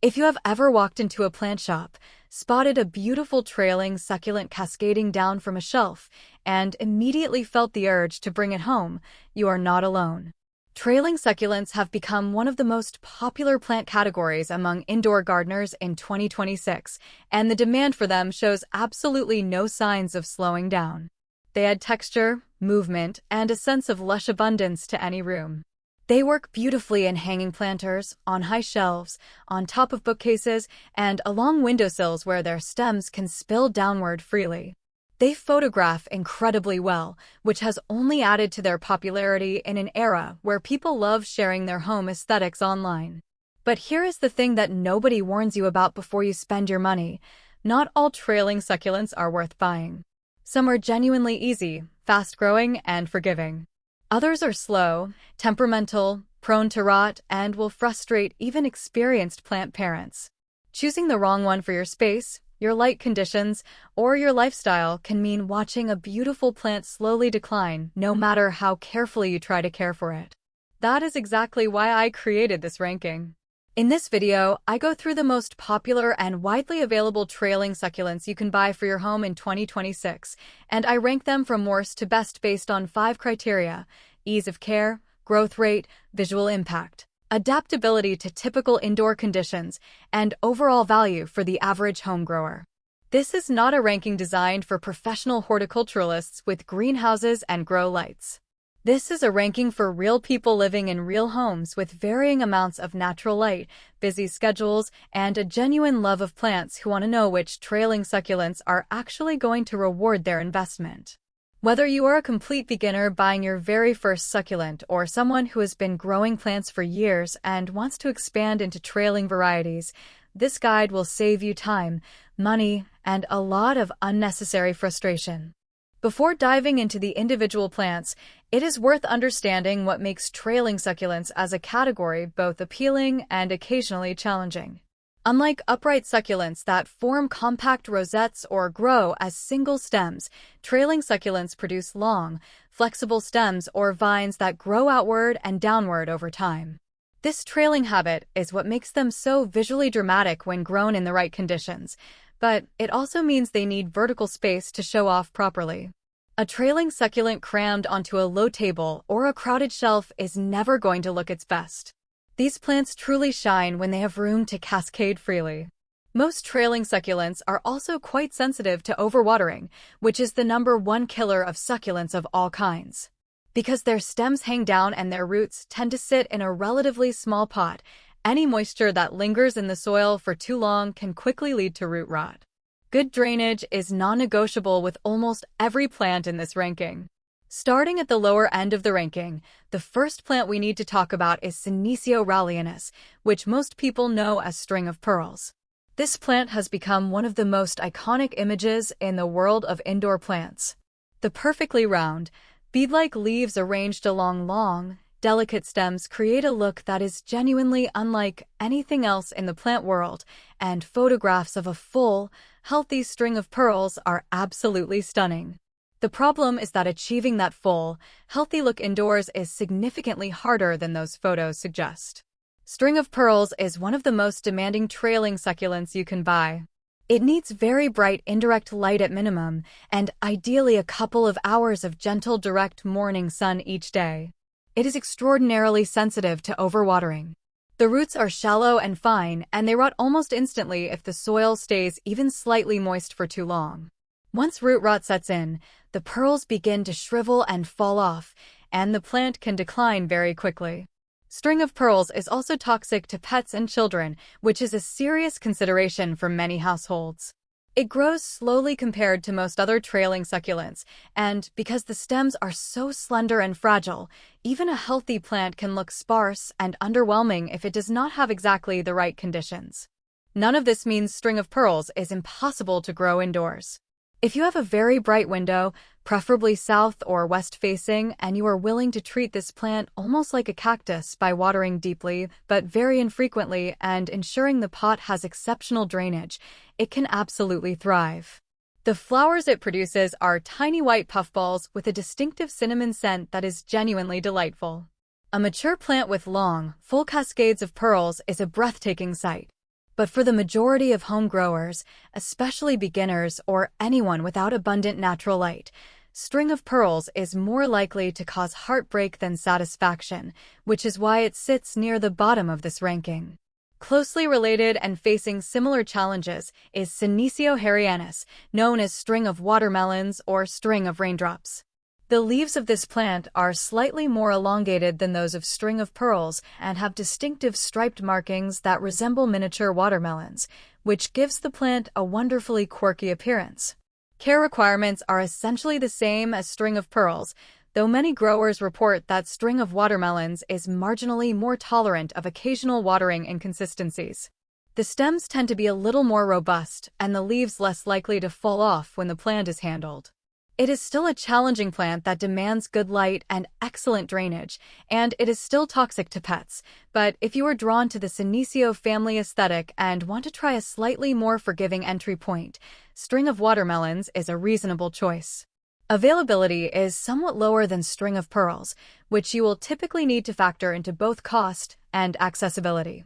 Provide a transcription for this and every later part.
If you have ever walked into a plant shop, spotted a beautiful trailing succulent cascading down from a shelf, and immediately felt the urge to bring it home, you are not alone. Trailing succulents have become one of the most popular plant categories among indoor gardeners in 2026, and the demand for them shows absolutely no signs of slowing down. They add texture, movement, and a sense of lush abundance to any room. They work beautifully in hanging planters, on high shelves, on top of bookcases, and along windowsills where their stems can spill downward freely. They photograph incredibly well, which has only added to their popularity in an era where people love sharing their home aesthetics online. But here is the thing that nobody warns you about before you spend your money. Not all trailing succulents are worth buying. Some are genuinely easy, fast-growing, and forgiving. Others are slow, temperamental, prone to rot, and will frustrate even experienced plant parents. Choosing the wrong one for your space, your light conditions, or your lifestyle can mean watching a beautiful plant slowly decline, no matter how carefully you try to care for it. That is exactly why I created this ranking. In this video, I go through the most popular and widely available trailing succulents you can buy for your home in 2026, and I rank them from worst to best based on 5 criteria: ease of care, growth rate, visual impact, adaptability to typical indoor conditions, and overall value for the average home grower. This is not a ranking designed for professional horticulturalists with greenhouses and grow lights. This is a ranking for real people living in real homes with varying amounts of natural light, busy schedules, and a genuine love of plants who want to know which trailing succulents are actually going to reward their investment. Whether you are a complete beginner buying your very first succulent or someone who has been growing plants for years and wants to expand into trailing varieties, this guide will save you time, money, and a lot of unnecessary frustration. Before diving into the individual plants, it is worth understanding what makes trailing succulents as a category both appealing and occasionally challenging. Unlike upright succulents that form compact rosettes or grow as single stems, trailing succulents produce long, flexible stems or vines that grow outward and downward over time. This trailing habit is what makes them so visually dramatic when grown in the right conditions, but it also means they need vertical space to show off properly. A trailing succulent crammed onto a low table or a crowded shelf is never going to look its best. These plants truly shine when they have room to cascade freely. Most trailing succulents are also quite sensitive to overwatering, which is the #1 killer of succulents of all kinds. Because their stems hang down and their roots tend to sit in a relatively small pot, any moisture that lingers in the soil for too long can quickly lead to root rot. Good drainage is non-negotiable with almost every plant in this ranking. Starting at the lower end of the ranking, the first plant we need to talk about is Senecio rallianus, which most people know as string of pearls. This plant has become one of the most iconic images in the world of indoor plants. The perfectly round, bead-like leaves arranged along long, delicate stems create a look that is genuinely unlike anything else in the plant world, and photographs of a full, healthy string of pearls are absolutely stunning. The problem is that achieving that full, healthy look indoors is significantly harder than those photos suggest. String of pearls is one of the most demanding trailing succulents you can buy. It needs very bright indirect light at minimum, and ideally a couple of hours of gentle direct morning sun each day. It is extraordinarily sensitive to overwatering. The roots are shallow and fine, and they rot almost instantly if the soil stays even slightly moist for too long. Once root rot sets in, the pearls begin to shrivel and fall off, and the plant can decline very quickly. String of pearls is also toxic to pets and children, which is a serious consideration for many households. It grows slowly compared to most other trailing succulents, and because the stems are so slender and fragile, even a healthy plant can look sparse and underwhelming if it does not have exactly the right conditions. None of this means string of pearls is impossible to grow indoors. If you have a very bright window, preferably south or west facing, and you are willing to treat this plant almost like a cactus by watering deeply but very infrequently and ensuring the pot has exceptional drainage, it can absolutely thrive. The flowers it produces are tiny white puffballs with a distinctive cinnamon scent that is genuinely delightful. A mature plant with long, full cascades of pearls is a breathtaking sight. But for the majority of home growers, especially beginners or anyone without abundant natural light, string of pearls is more likely to cause heartbreak than satisfaction, which is why it sits near the bottom of this ranking. Closely related and facing similar challenges is Senecio harianus, known as string of watermelons or string of raindrops. The leaves of this plant are slightly more elongated than those of string of pearls and have distinctive striped markings that resemble miniature watermelons, which gives the plant a wonderfully quirky appearance. Care requirements are essentially the same as string of pearls, though many growers report that string of watermelons is marginally more tolerant of occasional watering inconsistencies. The stems tend to be a little more robust and the leaves less likely to fall off when the plant is handled. It is still a challenging plant that demands good light and excellent drainage, and it is still toxic to pets, but if you are drawn to the Senecio family aesthetic and want to try a slightly more forgiving entry point, string of watermelons is a reasonable choice. Availability is somewhat lower than string of pearls, which you will typically need to factor into both cost and accessibility.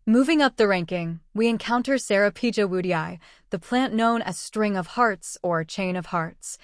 Moving up the ranking, we encounter Ceropegia woodii, the plant known as string of hearts or chain of hearts,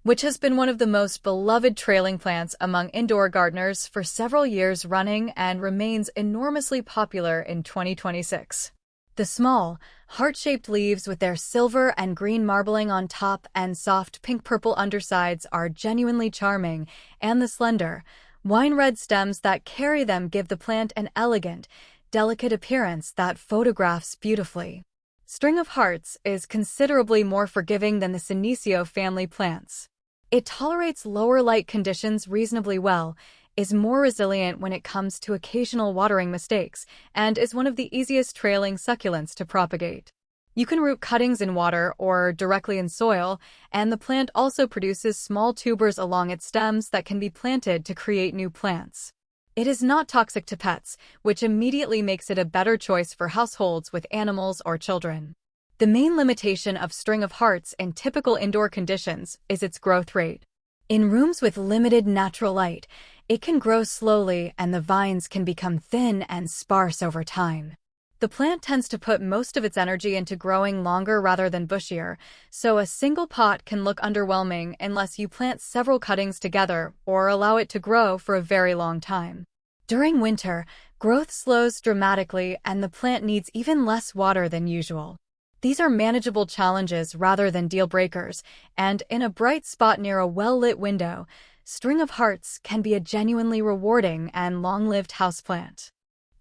which has been one of the most beloved trailing plants among indoor gardeners for several years running and remains enormously popular in 2026. The small, heart-shaped leaves with their silver and green marbling on top and soft pink-purple undersides are genuinely charming, and the slender, wine-red stems that carry them give the plant an elegant, delicate appearance that photographs beautifully. String of hearts is considerably more forgiving than the Senecio family plants. It tolerates lower light conditions reasonably well, is more resilient when it comes to occasional watering mistakes, and is one of the easiest trailing succulents to propagate. You can root cuttings in water or directly in soil, and the plant also produces small tubers along its stems that can be planted to create new plants. It is not toxic to pets, which immediately makes it a better choice for households with animals or children. The main limitation of string of hearts in typical indoor conditions is its growth rate. In rooms with limited natural light, it can grow slowly and the vines can become thin and sparse over time. The plant tends to put most of its energy into growing longer rather than bushier, so a single pot can look underwhelming unless you plant several cuttings together or allow it to grow for a very long time. During winter, growth slows dramatically and the plant needs even less water than usual. These are manageable challenges rather than deal breakers, and in a bright spot near a well-lit window, string of hearts can be a genuinely rewarding and long-lived houseplant.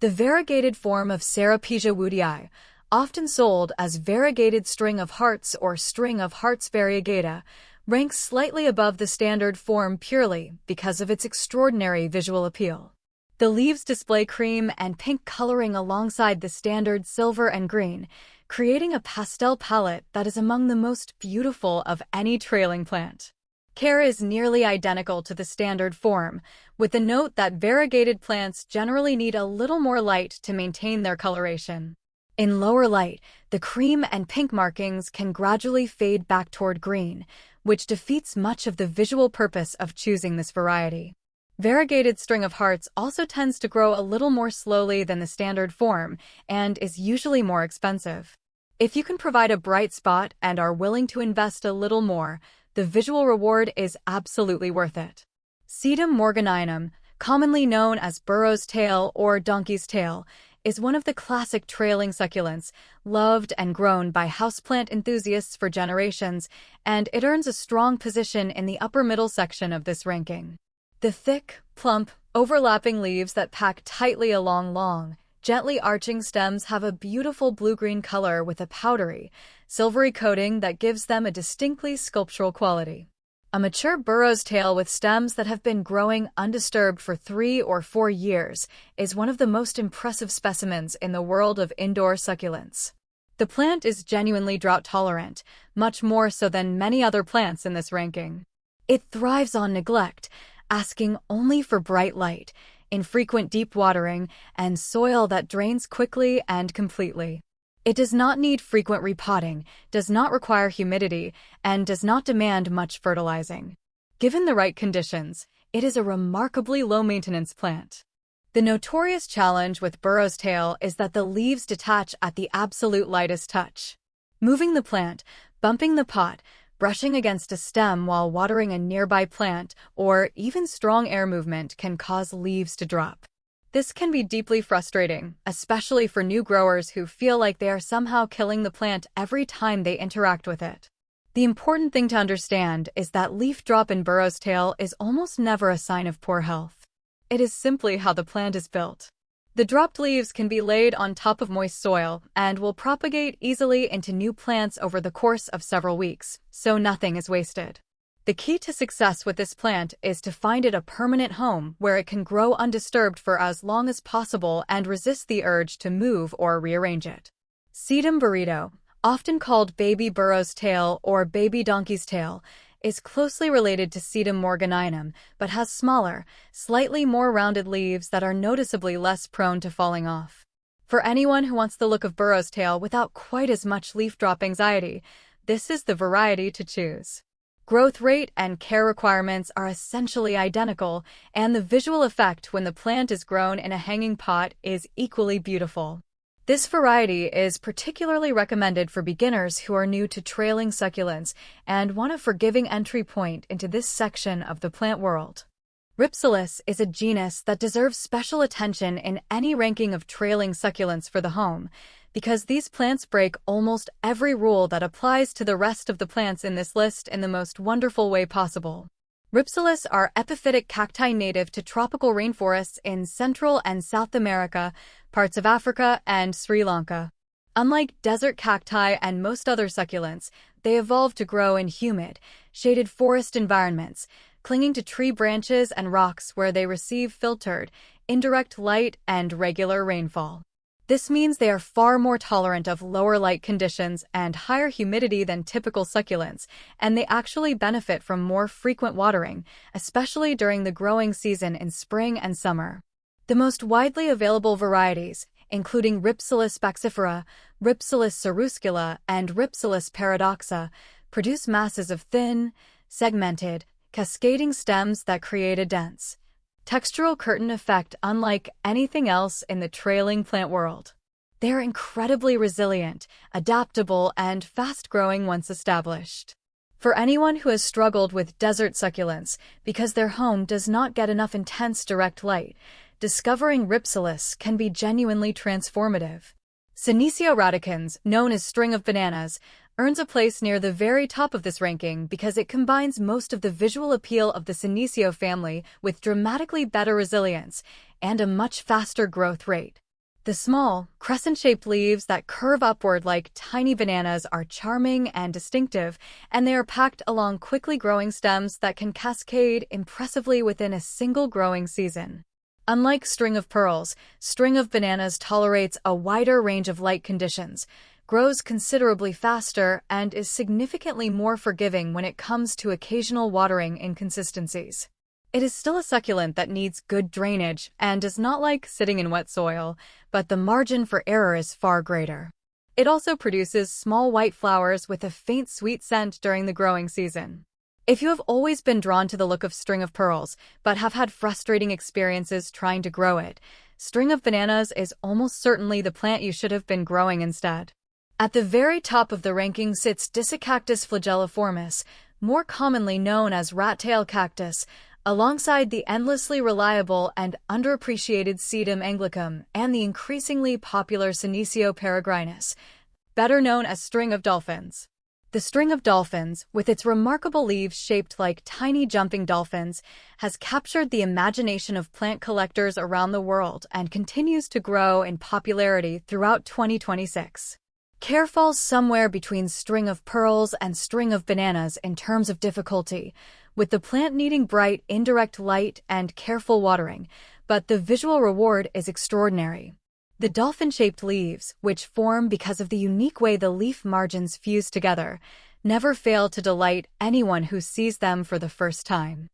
The variegated form of Ceropegia woodii, often sold as variegated string of hearts or string of hearts variegata, ranks slightly above the standard form purely because of its extraordinary visual appeal. The leaves display cream and pink coloring alongside the standard silver and green, creating a pastel palette that is among the most beautiful of any trailing plant. Care is nearly identical to the standard form, with the note that variegated plants generally need a little more light to maintain their coloration. In lower light, the cream and pink markings can gradually fade back toward green, which defeats much of the visual purpose of choosing this variety. Variegated string of hearts also tends to grow a little more slowly than the standard form and is usually more expensive. If you can provide a bright spot and are willing to invest a little more, the visual reward is absolutely worth it. Sedum morganinum, commonly known as burro's tail or donkey's tail, is one of the classic trailing succulents, loved and grown by houseplant enthusiasts for generations, and it earns a strong position in the upper middle section of this ranking. The thick, plump, overlapping leaves that pack tightly along long, gently arching stems have a beautiful blue-green color with a powdery, silvery coating that gives them a distinctly sculptural quality. A mature burro's tail with stems that have been growing undisturbed for 3 or 4 years is one of the most impressive specimens in the world of indoor succulents. The plant is genuinely drought-tolerant, much more so than many other plants in this ranking. It thrives on neglect, asking only for bright light, infrequent deep watering, and soil that drains quickly and completely. It does not need frequent repotting, does not require humidity, and does not demand much fertilizing. Given the right conditions, it is a remarkably low-maintenance plant. The notorious challenge with burro's tail is that the leaves detach at the absolute lightest touch. Moving the plant, bumping the pot, brushing against a stem while watering a nearby plant, or even strong air movement can cause leaves to drop. This can be deeply frustrating, especially for new growers who feel like they are somehow killing the plant every time they interact with it. The important thing to understand is that leaf drop in burro's tail is almost never a sign of poor health. It is simply how the plant is built. The dropped leaves can be laid on top of moist soil and will propagate easily into new plants over the course of several weeks, so nothing is wasted. The key to success with this plant is to find it a permanent home where it can grow undisturbed for as long as possible and resist the urge to move or rearrange it. Sedum burrito, often called baby burro's tail or baby donkey's tail, is closely related to Sedum morganinum, but has smaller, slightly more rounded leaves that are noticeably less prone to falling off. For anyone who wants the look of burro's tail without quite as much leaf drop anxiety, this is the variety to choose. Growth rate and care requirements are essentially identical, and the visual effect when the plant is grown in a hanging pot is equally beautiful. This variety is particularly recommended for beginners who are new to trailing succulents and want a forgiving entry point into this section of the plant world. Ripsalis is a genus that deserves special attention in any ranking of trailing succulents for the home, because these plants break almost every rule that applies to the rest of the plants in this list in the most wonderful way possible. Ripsalis are epiphytic cacti native to tropical rainforests in Central and South America, parts of Africa, and Sri Lanka. Unlike desert cacti and most other succulents, they evolve to grow in humid, shaded forest environments, clinging to tree branches and rocks where they receive filtered, indirect light and regular rainfall. This means they are far more tolerant of lower light conditions and higher humidity than typical succulents, and they actually benefit from more frequent watering, especially during the growing season in spring and summer. The most widely available varieties, including Ripsalis spaxifera, Ripsalis ceruscula, and Ripsalis paradoxa, produce masses of thin, segmented, cascading stems that create a dense, textural curtain effect unlike anything else in the trailing plant world. They are incredibly resilient, adaptable, and fast-growing once established. For anyone who has struggled with desert succulents because their home does not get enough intense direct light, discovering Ripsalis can be genuinely transformative. Senecio radicans, known as string of bananas, earns a place near the very top of this ranking because it combines most of the visual appeal of the Senecio family with dramatically better resilience and a much faster growth rate. The small, crescent-shaped leaves that curve upward like tiny bananas are charming and distinctive, and they are packed along quickly growing stems that can cascade impressively within a single growing season. Unlike string of pearls, string of bananas tolerates a wider range of light conditions, grows considerably faster, and is significantly more forgiving when it comes to occasional watering inconsistencies. It is still a succulent that needs good drainage and does not like sitting in wet soil, but the margin for error is far greater. It also produces small white flowers with a faint sweet scent during the growing season. If you have always been drawn to the look of string of pearls, but have had frustrating experiences trying to grow it, string of bananas is almost certainly the plant you should have been growing instead. At the very top of the ranking sits Disicactus flagelliformis, more commonly known as rat-tail cactus, alongside the endlessly reliable and underappreciated Sedum anglicum and the increasingly popular Senecio peregrinus, better known as string of dolphins. The string of dolphins, with its remarkable leaves shaped like tiny jumping dolphins, has captured the imagination of plant collectors around the world and continues to grow in popularity throughout 2026. Care falls somewhere between string of pearls and string of bananas in terms of difficulty, with the plant needing bright, indirect light and careful watering, but the visual reward is extraordinary. The dolphin-shaped leaves, which form because of the unique way the leaf margins fuse together, never fail to delight anyone who sees them for the first time.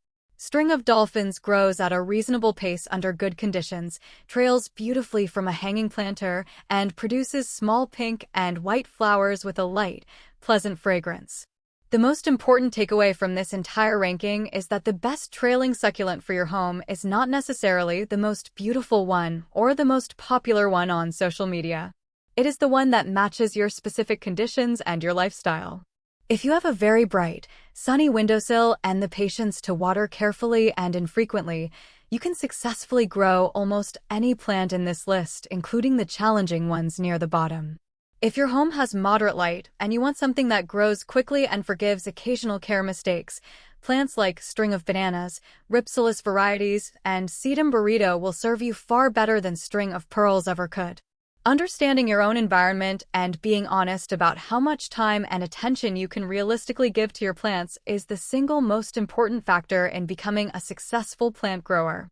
String of dolphins grows at a reasonable pace under good conditions, trails beautifully from a hanging planter, and produces small pink and white flowers with a light, pleasant fragrance. The most important takeaway from this entire ranking is that the best trailing succulent for your home is not necessarily the most beautiful one or the most popular one on social media. It is the one that matches your specific conditions and your lifestyle. If you have a very bright, sunny windowsill and the patience to water carefully and infrequently, you can successfully grow almost any plant in this list, including the challenging ones near the bottom. If your home has moderate light and you want something that grows quickly and forgives occasional care mistakes, plants like string of bananas, Ripsalis varieties, and sedum burrito will serve you far better than string of pearls ever could. Understanding your own environment and being honest about how much time and attention you can realistically give to your plants is the single most important factor in becoming a successful plant grower.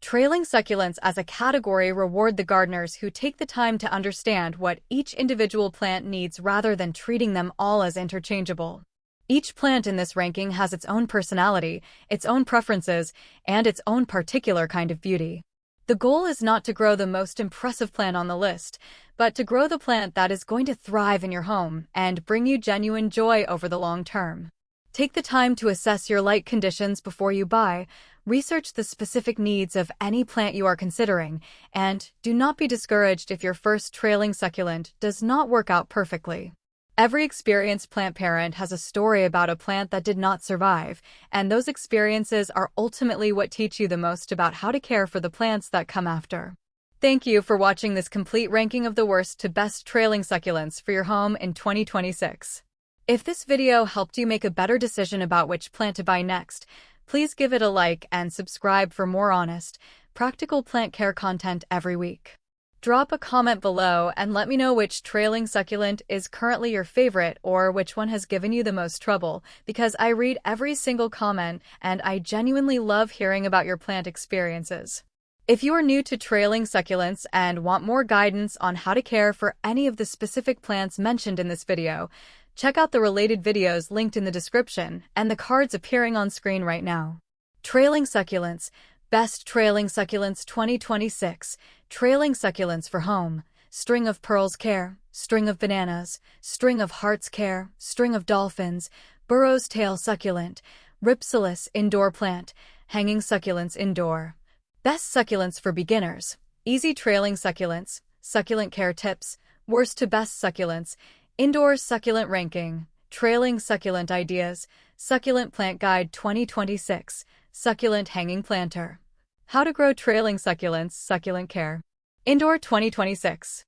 Trailing succulents as a category reward the gardeners who take the time to understand what each individual plant needs rather than treating them all as interchangeable. Each plant in this ranking has its own personality, its own preferences, and its own particular kind of beauty. The goal is not to grow the most impressive plant on the list, but to grow the plant that is going to thrive in your home and bring you genuine joy over the long term. Take the time to assess your light conditions before you buy, research the specific needs of any plant you are considering, and do not be discouraged if your first trailing succulent does not work out perfectly. Every experienced plant parent has a story about a plant that did not survive, and those experiences are ultimately what teach you the most about how to care for the plants that come after. Thank you for watching this complete ranking of the worst to best trailing succulents for your home in 2026. If this video helped you make a better decision about which plant to buy next, please give it a like and subscribe for more honest, practical plant care content every week. Drop a comment below and let me know which trailing succulent is currently your favorite or which one has given you the most trouble, because I read every single comment and I genuinely love hearing about your plant experiences. If you are new to trailing succulents and want more guidance on how to care for any of the specific plants mentioned in this video, check out the related videos linked in the description and the cards appearing on screen right now. Trailing succulents. Best Trailing Succulents 2026, Trailing Succulents for Home, String of Pearls Care, String of Bananas, String of Hearts Care, String of Dolphins, Burrow's Tail Succulent, Ripsalis Indoor Plant, Hanging Succulents Indoor. Best Succulents for Beginners, Easy Trailing Succulents, Succulent Care Tips, Worst to Best Succulents, Indoor Succulent Ranking, Trailing Succulent Ideas, Succulent Plant Guide 2026, Succulent Hanging Planter. How to Grow Trailing Succulents, Succulent Care. Indoor 2026.